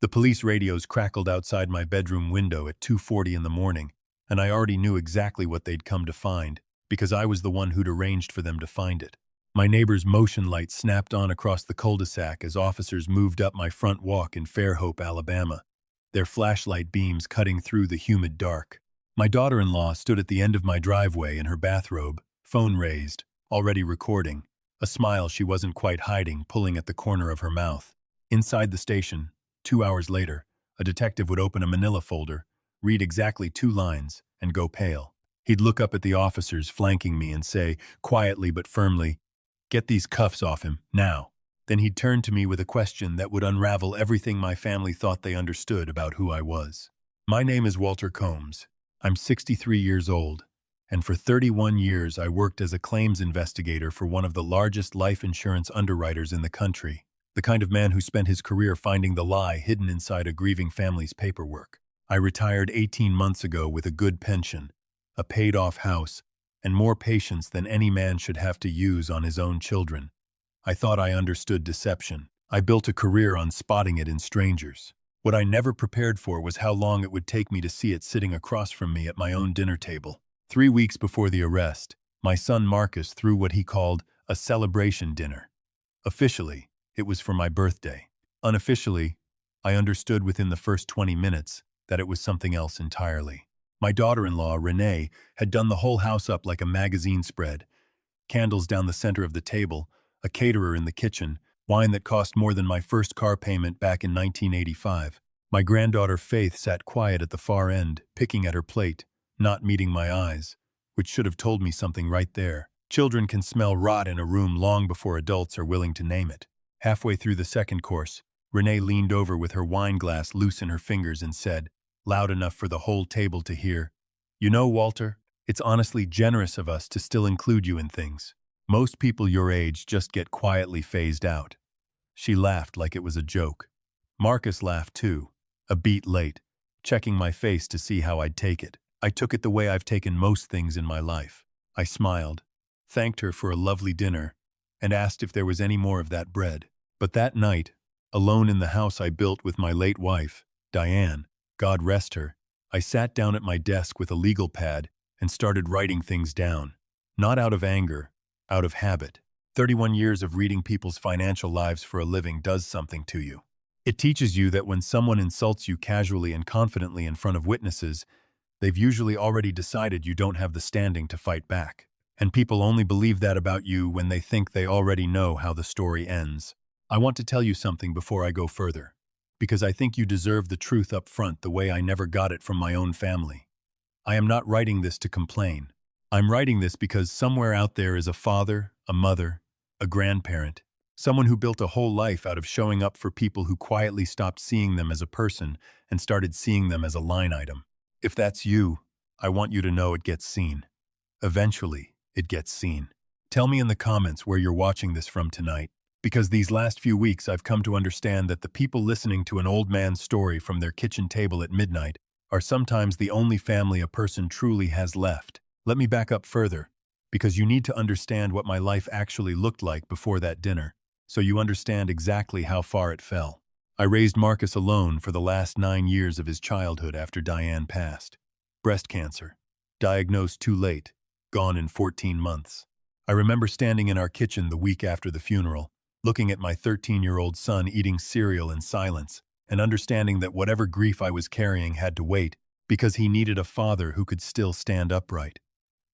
The police radios crackled outside my bedroom window at 2:40 in the morning, and I already knew exactly what they'd come to find, because I was the one who'd arranged for them to find it. My neighbor's motion light snapped on across the cul-de-sac as officers moved up my front walk in Fairhope, Alabama, their flashlight beams cutting through the humid dark. My daughter-in-law stood at the end of my driveway in her bathrobe, phone raised, already recording, a smile she wasn't quite hiding pulling at the corner of her mouth. Inside the station, 2 hours later, a detective would open a manila folder, read exactly 2 lines, and go pale. He'd look up at the officers flanking me and say, quietly but firmly, "Get these cuffs off him, now." Then he'd turn to me with a question that would unravel everything my family thought they understood about who I was. My name is Walter Combs. I'm 63 years old, and for 31 years I worked as a claims investigator for one of the largest life insurance underwriters in the country, the kind of man who spent his career finding the lie hidden inside a grieving family's paperwork. I retired 18 months ago with a good pension, a paid-off house, and more patience than any man should have to use on his own children. I thought I understood deception. I built a career on spotting it in strangers. What I never prepared for was how long it would take me to see it sitting across from me at my own dinner table. 3 weeks before the arrest, my son Marcus threw what he called a celebration dinner. Officially, it was for my birthday. Unofficially, I understood within the first 20 minutes that it was something else entirely. My daughter-in-law, Renee, had done the whole house up like a magazine spread. Candles down the center of the table, a caterer in the kitchen, wine that cost more than my first car payment back in 1985. My granddaughter Faith sat quiet at the far end, picking at her plate, not meeting my eyes, which should have told me something right there. Children can smell rot in a room long before adults are willing to name it. Halfway through the second course, Renee leaned over with her wine glass loose in her fingers and said, loud enough for the whole table to hear, "You know, Walter, it's honestly generous of us to still include you in things. Most people your age just get quietly phased out." She laughed like it was a joke. Marcus laughed too, a beat late, checking my face to see how I'd take it. I took it the way I've taken most things in my life. I smiled, thanked her for a lovely dinner, and asked if there was any more of that bread. But that night, alone in the house I built with my late wife, Diane, God rest her, I sat down at my desk with a legal pad and started writing things down. Not out of anger, out of habit. 31 years of reading people's financial lives for a living does something to you. It teaches you that when someone insults you casually and confidently in front of witnesses, they've usually already decided you don't have the standing to fight back. And people only believe that about you when they think they already know how the story ends. I want to tell you something before I go further, because I think you deserve the truth up front the way I never got it from my own family. I am not writing this to complain. I'm writing this because somewhere out there is a father, a mother, a grandparent, someone who built a whole life out of showing up for people who quietly stopped seeing them as a person and started seeing them as a line item. If that's you, I want you to know it gets seen. Eventually, it gets seen. Tell me in the comments where you're watching this from tonight, because these last few weeks I've come to understand that the people listening to an old man's story from their kitchen table at midnight are sometimes the only family a person truly has left. Let me back up further, because you need to understand what my life actually looked like before that dinner, so you understand exactly how far it fell. I raised Marcus alone for the last 9 years of his childhood after Diane passed. Breast cancer. Diagnosed too late. Gone in 14 months. I remember standing in our kitchen the week after the funeral, looking at my 13-year-old son eating cereal in silence, and understanding that whatever grief I was carrying had to wait, because he needed a father who could still stand upright.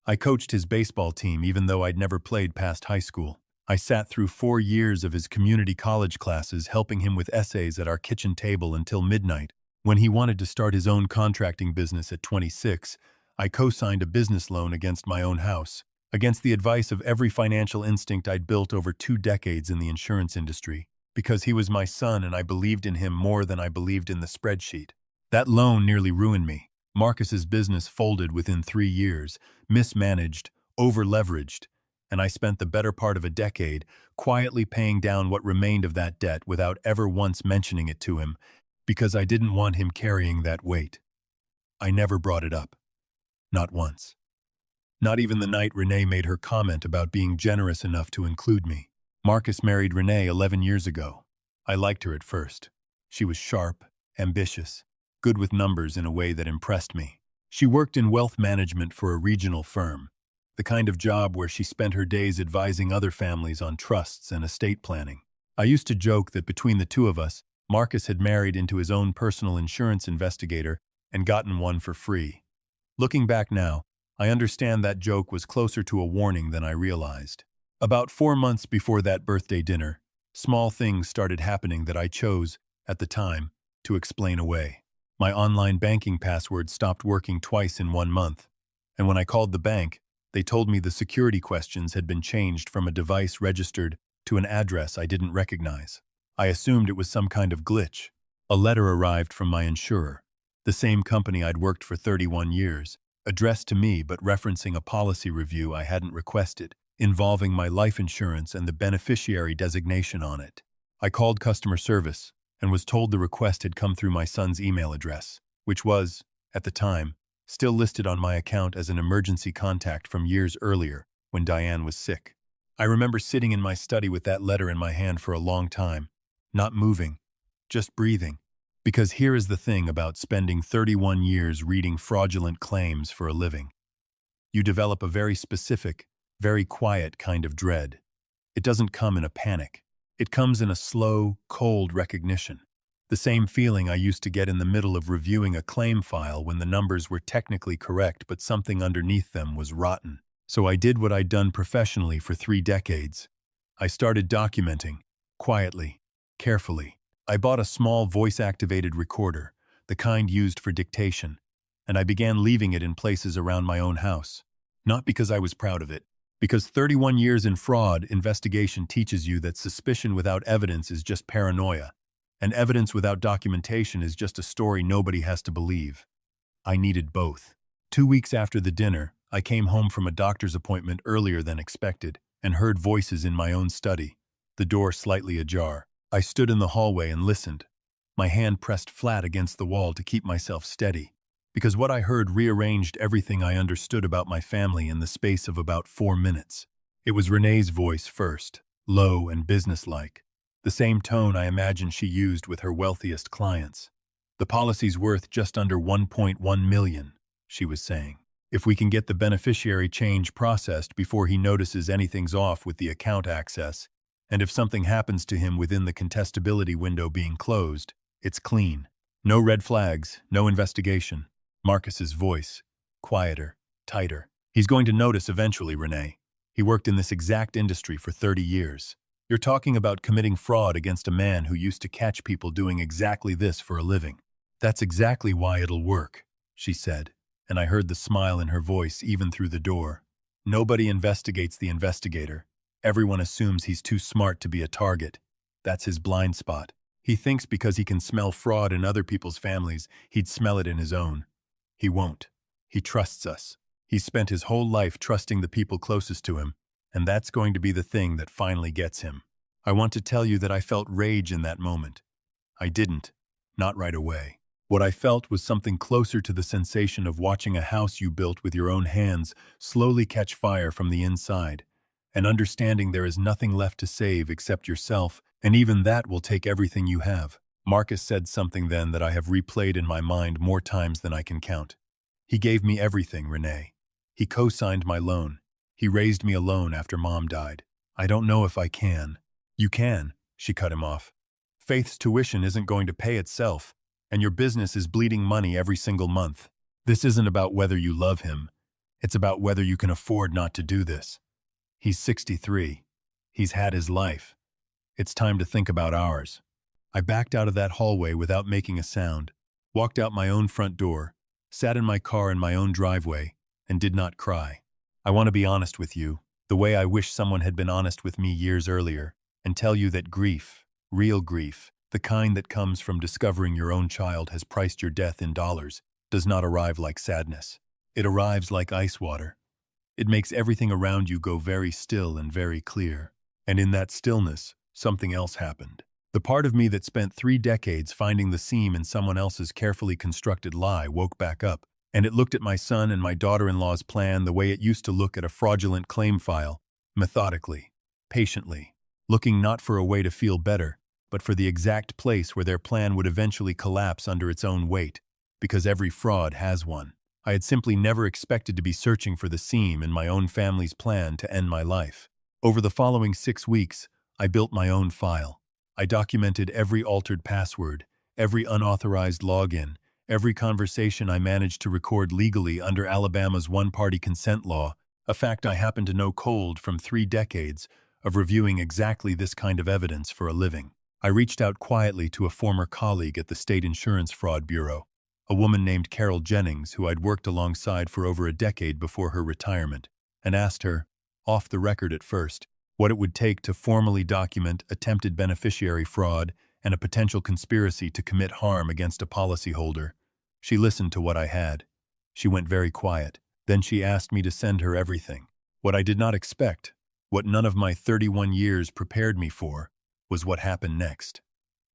I coached his baseball team even though I'd never played past high school. I sat through 4 years of his community college classes helping him with essays at our kitchen table until midnight. When he wanted to start his own contracting business at 26, I co-signed a business loan against my own house, against the advice of every financial instinct I'd built over 2 decades in the insurance industry, because he was my son and I believed in him more than I believed in the spreadsheet. That loan nearly ruined me. Marcus's business folded within 3 years, mismanaged, over-leveraged, and I spent the better part of a decade quietly paying down what remained of that debt without ever once mentioning it to him, because I didn't want him carrying that weight. I never brought it up. Not once. Not even the night Renee made her comment about being generous enough to include me. Marcus married Renee 11 years ago. I liked her at first. She was sharp, ambitious, good with numbers in a way that impressed me. She worked in wealth management for a regional firm, the kind of job where she spent her days advising other families on trusts and estate planning. I used to joke that between the two of us, Marcus had married into his own personal insurance investigator and gotten one for free. Looking back now, I understand that joke was closer to a warning than I realized. About 4 months before that birthday dinner, small things started happening that I chose, at the time, to explain away. My online banking password stopped working twice in 1 month, and when I called the bank, they told me the security questions had been changed from a device registered to an address I didn't recognize. I assumed it was some kind of glitch. A letter arrived from my insurer, the same company I'd worked for 31 years, addressed to me but referencing a policy review I hadn't requested, involving my life insurance and the beneficiary designation on it. I called customer service and was told the request had come through my son's email address, which was, at the time, still listed on my account as an emergency contact from years earlier when Diane was sick. I remember sitting in my study with that letter in my hand for a long time, not moving, just breathing. Because here is the thing about spending 31 years reading fraudulent claims for a living. You develop a very specific, very quiet kind of dread. It doesn't come in a panic. It comes in a slow, cold recognition. The same feeling I used to get in the middle of reviewing a claim file when the numbers were technically correct but something underneath them was rotten. So I did what I'd done professionally for 3 decades. I started documenting, quietly, carefully. I bought a small voice-activated recorder, the kind used for dictation, and I began leaving it in places around my own house. Not because I was proud of it, because 31 years in fraud investigation teaches you that suspicion without evidence is just paranoia, and evidence without documentation is just a story nobody has to believe. I needed both. 2 weeks after the dinner, I came home from a doctor's appointment earlier than expected and heard voices in my own study, the door slightly ajar. I stood in the hallway and listened, my hand pressed flat against the wall to keep myself steady, because what I heard rearranged everything I understood about my family in the space of about 4 minutes. It was Renee's voice first, low and businesslike, the same tone I imagine she used with her wealthiest clients. The policy's worth just under 1.1 million, she was saying. If we can get the beneficiary change processed before he notices anything's off with the account access, and if something happens to him within the contestability window being closed, it's clean. No red flags, no investigation. Marcus's voice, quieter, tighter. He's going to notice eventually, Renee. He worked in this exact industry for 30 years. You're talking about committing fraud against a man who used to catch people doing exactly this for a living. That's exactly why it'll work, she said, and I heard the smile in her voice even through the door. Nobody investigates the investigator. Everyone assumes he's too smart to be a target. That's his blind spot. He thinks because he can smell fraud in other people's families, he'd smell it in his own. He won't. He trusts us. He's spent his whole life trusting the people closest to him, and that's going to be the thing that finally gets him. I want to tell you that I felt rage in that moment. I didn't. Not right away. What I felt was something closer to the sensation of watching a house you built with your own hands slowly catch fire from the inside, and understanding there is nothing left to save except yourself, and even that will take everything you have. Marcus said something then that I have replayed in my mind more times than I can count. He gave me everything, Renee. He co-signed my loan. He raised me alone after Mom died. I don't know if I can. You can, she cut him off. Faith's tuition isn't going to pay itself, and your business is bleeding money every single month. This isn't about whether you love him. It's about whether you can afford not to do this. He's 63. He's had his life. It's time to think about ours. I backed out of that hallway without making a sound, walked out my own front door, sat in my car in my own driveway, and did not cry. I want to be honest with you, the way I wish someone had been honest with me years earlier, and tell you that grief, real grief, the kind that comes from discovering your own child has priced your death in dollars, does not arrive like sadness. It arrives like ice water. It makes everything around you go very still and very clear. And in that stillness, something else happened. The part of me that spent 3 decades finding the seam in someone else's carefully constructed lie woke back up, and it looked at my son and my daughter-in-law's plan the way it used to look at a fraudulent claim file, methodically, patiently, looking not for a way to feel better, but for the exact place where their plan would eventually collapse under its own weight, because every fraud has one. I had simply never expected to be searching for the seam in my own family's plan to end my life. Over the following 6 weeks, I built my own file. I documented every altered password, every unauthorized login, every conversation I managed to record legally under Alabama's one-party consent law, a fact I happen to know cold from 3 decades of reviewing exactly this kind of evidence for a living. I reached out quietly to a former colleague at the State Insurance Fraud Bureau, a woman named Carol Jennings who I'd worked alongside for over a decade before her retirement, and asked her, off the record at first, what it would take to formally document attempted beneficiary fraud and a potential conspiracy to commit harm against a policyholder. She listened to what I had. She went very quiet. Then she asked me to send her everything. What I did not expect, what none of my 31 years prepared me for, was what happened next.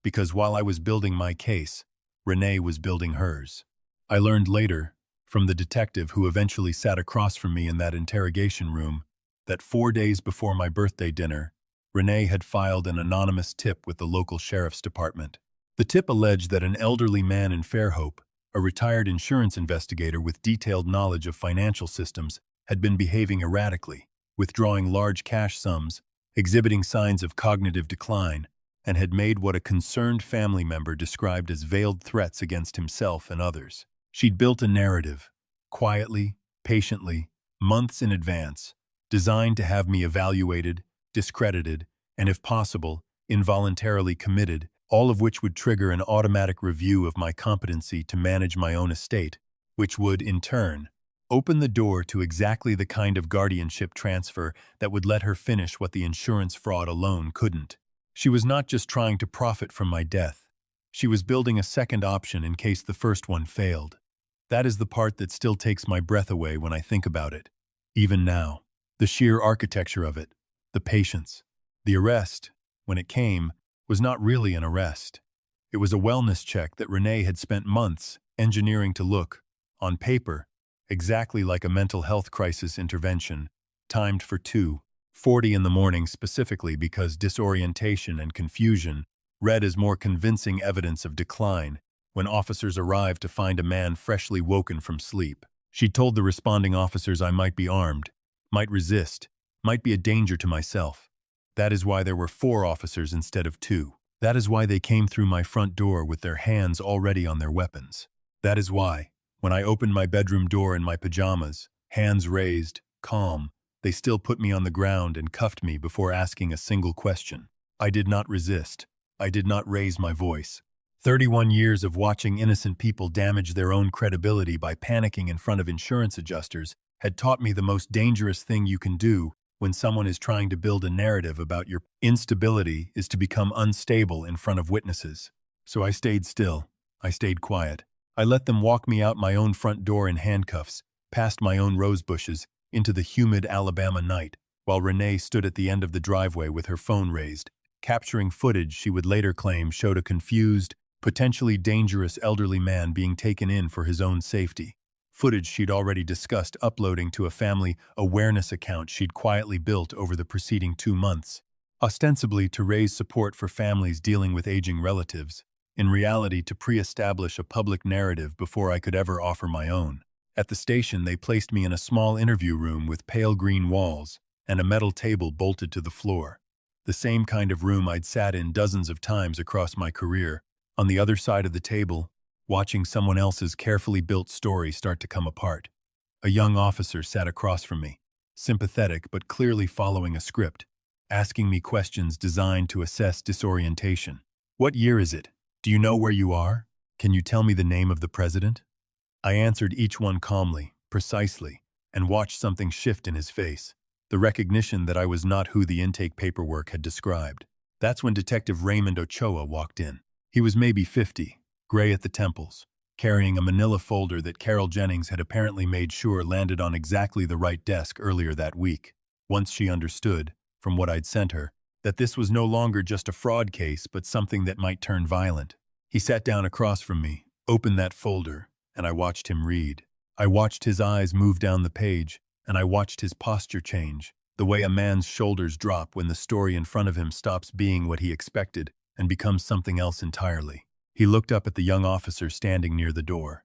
Because while I was building my case, Renee was building hers. I learned later, from the detective who eventually sat across from me in that interrogation room, that 4 days before my birthday dinner, Renee had filed an anonymous tip with the local sheriff's department. The tip alleged that an elderly man in Fairhope, a retired insurance investigator with detailed knowledge of financial systems, had been behaving erratically, withdrawing large cash sums, exhibiting signs of cognitive decline, and had made what a concerned family member described as veiled threats against himself and others. She'd built a narrative, quietly, patiently, months in advance, designed to have me evaluated, discredited, and if possible, involuntarily committed, all of which would trigger an automatic review of my competency to manage my own estate, which would, in turn, open the door to exactly the kind of guardianship transfer that would let her finish what the insurance fraud alone couldn't. She was not just trying to profit from my death. She was building a second option in case the first one failed. That is the part that still takes my breath away when I think about it. Even now, the sheer architecture of it, the patience. The arrest, when it came, was not really an arrest. It was a wellness check that Renee had spent months engineering to look, on paper, exactly like a mental health crisis intervention, timed for 2:40 in the morning specifically because disorientation and confusion read as more convincing evidence of decline when officers arrived to find a man freshly woken from sleep. She told the responding officers I might be armed, might resist, might be a danger to myself. That is why there were 4 officers instead of 2. That is why they came through my front door with their hands already on their weapons. That is why, when I opened my bedroom door in my pajamas, hands raised, calm, they still put me on the ground and cuffed me before asking a single question. I did not resist. I did not raise my voice. 31 years of watching innocent people damage their own credibility by panicking in front of insurance adjusters had taught me the most dangerous thing you can do when someone is trying to build a narrative about your instability is to become unstable in front of witnesses. So I stayed still. I stayed quiet. I let them walk me out my own front door in handcuffs, past my own rose bushes, into the humid Alabama night, while Renee stood at the end of the driveway with her phone raised, capturing footage she would later claim showed a confused, potentially dangerous elderly man being taken in for his own safety. Footage she'd already discussed uploading to a family awareness account she'd quietly built over the preceding 2 months, ostensibly to raise support for families dealing with aging relatives, in reality to pre-establish a public narrative before I could ever offer my own. At the station, they placed me in a small interview room with pale green walls and a metal table bolted to the floor, the same kind of room I'd sat in dozens of times across my career. On the other side of the table, watching someone else's carefully built story start to come apart. A young officer sat across from me, sympathetic but clearly following a script, asking me questions designed to assess disorientation. What year is it? Do you know where you are? Can you tell me the name of the president? I answered each one calmly, precisely, and watched something shift in his face, the recognition that I was not who the intake paperwork had described. That's when Detective Raymond Ochoa walked in. He was maybe 50, gray at the temples, carrying a manila folder that Carol Jennings had apparently made sure landed on exactly the right desk earlier that week. Once she understood, from what I'd sent her, that this was no longer just a fraud case but something that might turn violent. He sat down across from me, opened that folder, and I watched him read. I watched his eyes move down the page, and I watched his posture change, the way a man's shoulders drop when the story in front of him stops being what he expected and becomes something else entirely. He looked up at the young officer standing near the door.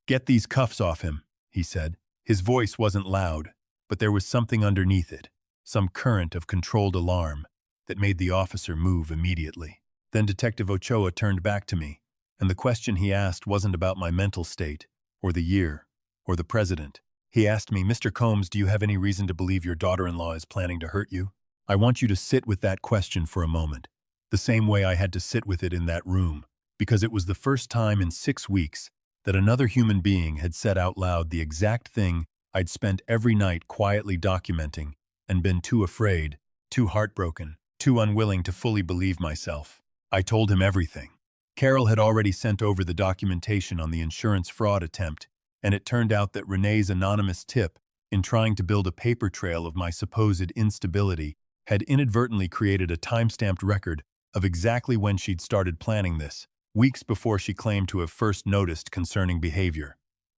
"Get these cuffs off him," he said. His voice wasn't loud, but there was something underneath it, some current of controlled alarm, that made the officer move immediately. Then Detective Ochoa turned back to me, and the question he asked wasn't about my mental state, or the year, or the president. He asked me, "Mr. Combs, do you have any reason to believe your daughter-in-law is planning to hurt you?" I want you to sit with that question for a moment, the same way I had to sit with it in that room, because it was the first time in 6 weeks that another human being had said out loud the exact thing I'd spent every night quietly documenting and been too afraid, too heartbroken, too unwilling to fully believe myself. I told him everything. Carol had already sent over the documentation on the insurance fraud attempt, and it turned out that Renee's anonymous tip, in trying to build a paper trail of my supposed instability, had inadvertently created a time-stamped record of exactly when she'd started planning this, weeks before she claimed to have first noticed concerning behavior.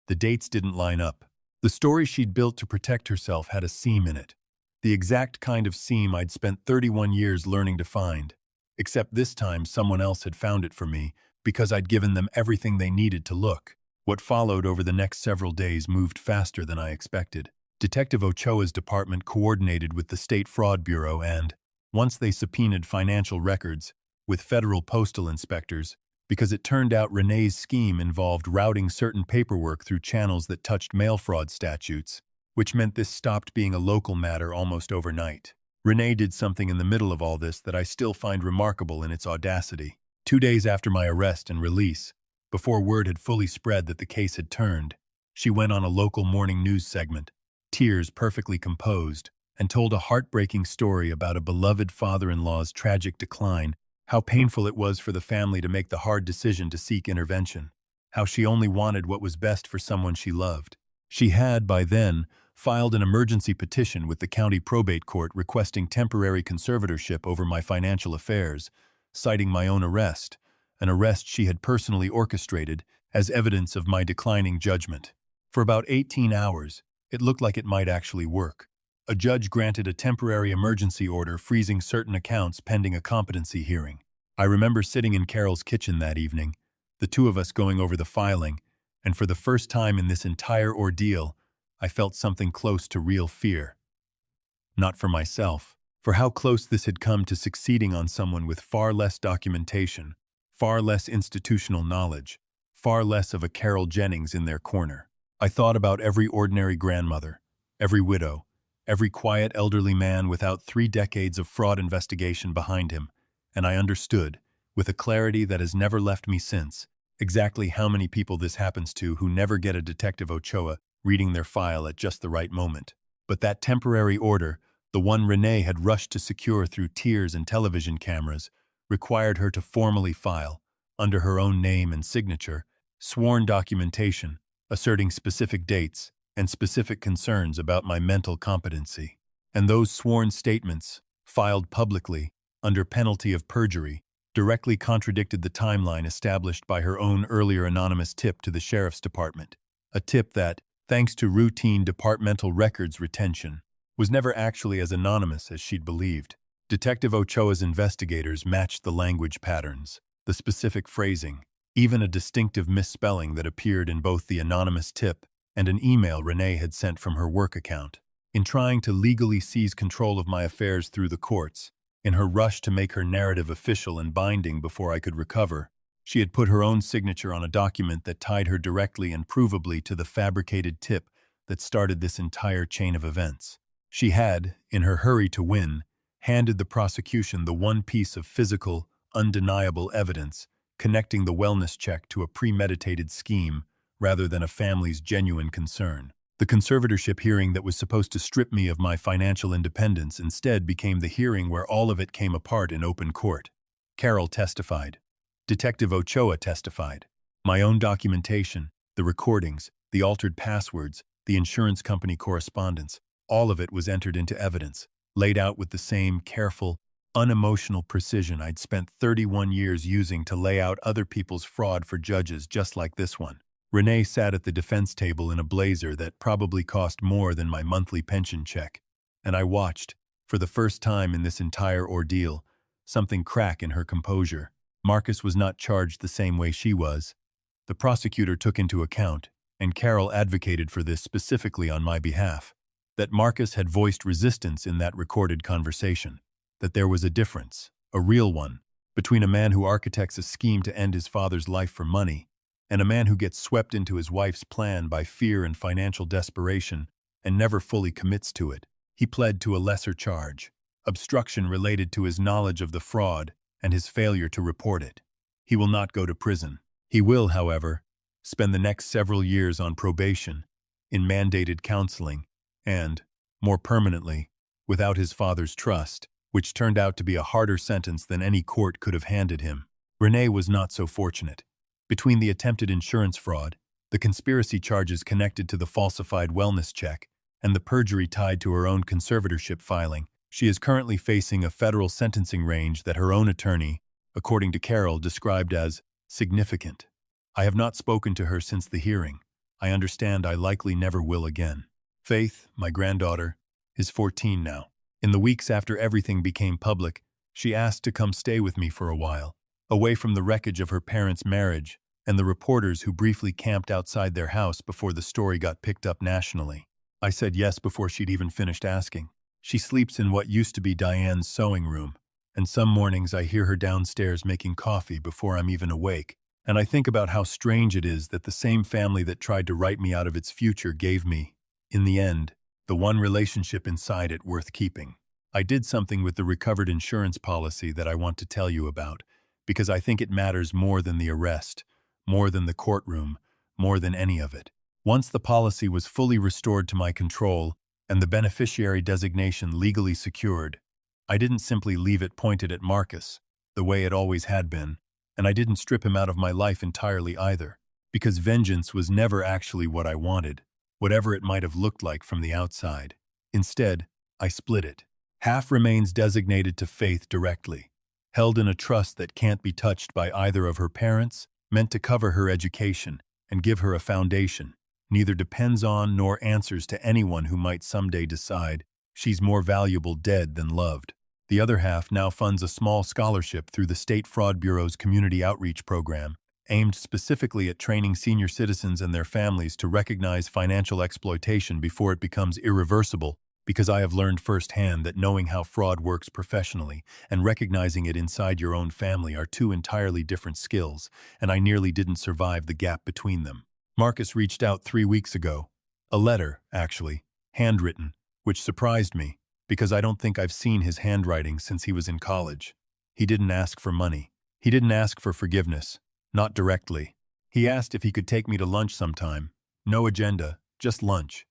The dates didn't line up. The story she'd built to protect herself had a seam in it, the exact kind of seam I'd spent 31 years learning to find, except this time someone else had found it for me because I'd given them everything they needed to look. What followed over the next several days moved faster than I expected. Detective Ochoa's department coordinated with the State Fraud Bureau and, once they subpoenaed financial records, with federal postal inspectors, because it turned out Renee's scheme involved routing certain paperwork through channels that touched mail fraud statutes, which meant this stopped being a local matter almost overnight. Renee did something in the middle of all this that I still find remarkable in its audacity. 2 days after my arrest and release, before word had fully spread that the case had turned, she went on a local morning news segment, tears perfectly composed, and told a heartbreaking story about a beloved father-in-law's tragic decline, how painful it was for the family to make the hard decision to seek intervention, how she only wanted what was best for someone she loved. She had, by then, filed an emergency petition with the county probate court requesting temporary conservatorship over my financial affairs, citing my own arrest, an arrest she had personally orchestrated as evidence of my declining judgment. For about 18 hours, it looked like it might actually work. A judge granted a temporary emergency order freezing certain accounts pending a competency hearing. I remember sitting in Carol's kitchen that evening, the two of us going over the filing, and for the first time in this entire ordeal, I felt something close to real fear. Not for myself, for how close this had come to succeeding on someone with far less documentation, far less institutional knowledge, far less of a Carol Jennings in their corner. I thought about every ordinary grandmother, every widow, every quiet elderly man without 3 decades of fraud investigation behind him, and I understood, with a clarity that has never left me since, exactly how many people this happens to who never get a Detective Ochoa reading their file at just the right moment. But that temporary order, the one Renee had rushed to secure through tears and television cameras, required her to formally file, under her own name and signature, sworn documentation, asserting specific dates and specific concerns about my mental competency. And those sworn statements, filed publicly, under penalty of perjury, directly contradicted the timeline established by her own earlier anonymous tip to the sheriff's department, a tip that, thanks to routine departmental records retention, was never actually as anonymous as she'd believed. Detective Ochoa's investigators matched the language patterns, the specific phrasing, even a distinctive misspelling that appeared in both the anonymous tip and an email Renee had sent from her work account. In trying to legally seize control of my affairs through the courts, in her rush to make her narrative official and binding before I could recover, she had put her own signature on a document that tied her directly and provably to the fabricated tip that started this entire chain of events. She had, in her hurry to win, handed the prosecution the one piece of physical, undeniable evidence connecting the wellness check to a premeditated scheme rather than a family's genuine concern. The conservatorship hearing that was supposed to strip me of my financial independence instead became the hearing where all of it came apart in open court. Carol testified. Detective Ochoa testified. My own documentation, the recordings, the altered passwords, the insurance company correspondence, all of it was entered into evidence, laid out with the same careful, unemotional precision I'd spent 31 years using to lay out other people's fraud for judges just like this one. Renee sat at the defense table in a blazer that probably cost more than my monthly pension check, and I watched, for the first time in this entire ordeal, something crack in her composure. Marcus was not charged the same way she was. The prosecutor took into account, and Carol advocated for this specifically on my behalf, that Marcus had voiced resistance in that recorded conversation, that there was a difference, a real one, between a man who architects a scheme to end his father's life for money and a man who gets swept into his wife's plan by fear and financial desperation and never fully commits to it. He pled to a lesser charge, obstruction related to his knowledge of the fraud and his failure to report it. He will not go to prison. He will, however, spend the next several years on probation, in mandated counseling, and, more permanently, without his father's trust, which turned out to be a harder sentence than any court could have handed him. Renee was not so fortunate. Between the attempted insurance fraud, the conspiracy charges connected to the falsified wellness check, and the perjury tied to her own conservatorship filing, she is currently facing a federal sentencing range that her own attorney, according to Carol, described as significant. I have not spoken to her since the hearing. I understand I likely never will again. Faith, my granddaughter, is 14 now. In the weeks after everything became public, she asked to come stay with me for a while, away from the wreckage of her parents' marriage and the reporters who briefly camped outside their house before the story got picked up nationally. I said yes before she'd even finished asking. She sleeps in what used to be Diane's sewing room, and some mornings I hear her downstairs making coffee before I'm even awake, and I think about how strange it is that the same family that tried to write me out of its future gave me, in the end, the one relationship inside it worth keeping. I did something with the recovered insurance policy that I want to tell you about, because I think it matters more than the arrest, more than the courtroom, more than any of it. Once the policy was fully restored to my control and the beneficiary designation legally secured, I didn't simply leave it pointed at Marcus, the way it always had been, and I didn't strip him out of my life entirely either, because vengeance was never actually what I wanted, whatever it might have looked like from the outside. Instead, I split it. Half remains designated to Faith directly, held in a trust that can't be touched by either of her parents, meant to cover her education and give her a foundation, neither depends on nor answers to anyone who might someday decide she's more valuable dead than loved. The other half now funds a small scholarship through the State Fraud Bureau's Community Outreach Program, aimed specifically at training senior citizens and their families to recognize financial exploitation before it becomes irreversible, because I have learned firsthand that knowing how fraud works professionally and recognizing it inside your own family are two entirely different skills, and I nearly didn't survive the gap between them. Marcus reached out 3 weeks ago. A letter, actually, handwritten, which surprised me, because I don't think I've seen his handwriting since he was in college. He didn't ask for money. He didn't ask for forgiveness. Not directly. He asked if he could take me to lunch sometime. No agenda, just lunch.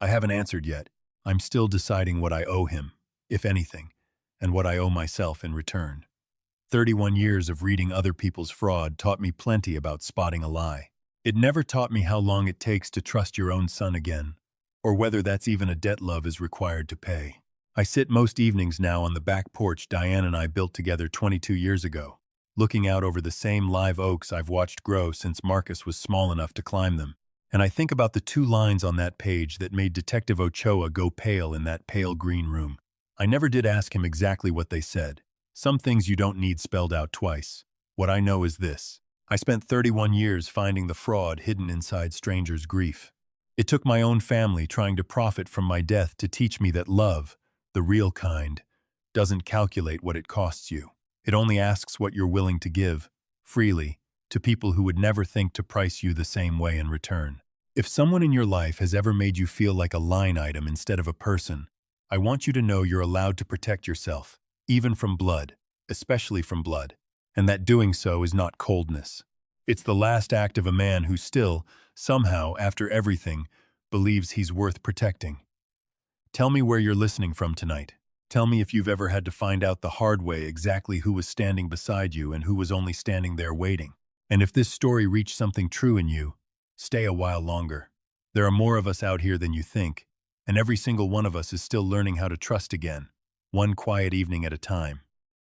I haven't answered yet. I'm still deciding what I owe him, if anything, and what I owe myself in return. 31 years of reading other people's fraud taught me plenty about spotting a lie. It never taught me how long it takes to trust your own son again, or whether that's even a debt love is required to pay. I sit most evenings now on the back porch Diane and I built together 22 years ago, looking out over the same live oaks I've watched grow since Marcus was small enough to climb them. And I think about the 2 lines on that page that made Detective Ochoa go pale in that pale green room. I never did ask him exactly what they said. Some things you don't need spelled out twice. What I know is this. I spent 31 years finding the fraud hidden inside strangers' grief. It took my own family trying to profit from my death to teach me that love, the real kind, doesn't calculate what it costs you. It only asks what you're willing to give, freely, to people who would never think to price you the same way in return. If someone in your life has ever made you feel like a line item instead of a person, I want you to know you're allowed to protect yourself, even from blood, especially from blood, and that doing so is not coldness. It's the last act of a man who still, somehow, after everything, believes he's worth protecting. Tell me where you're listening from tonight. Tell me if you've ever had to find out the hard way exactly who was standing beside you and who was only standing there waiting. And if this story reached something true in you, stay a while longer. There are more of us out here than you think, and every single one of us is still learning how to trust again, one quiet evening at a time.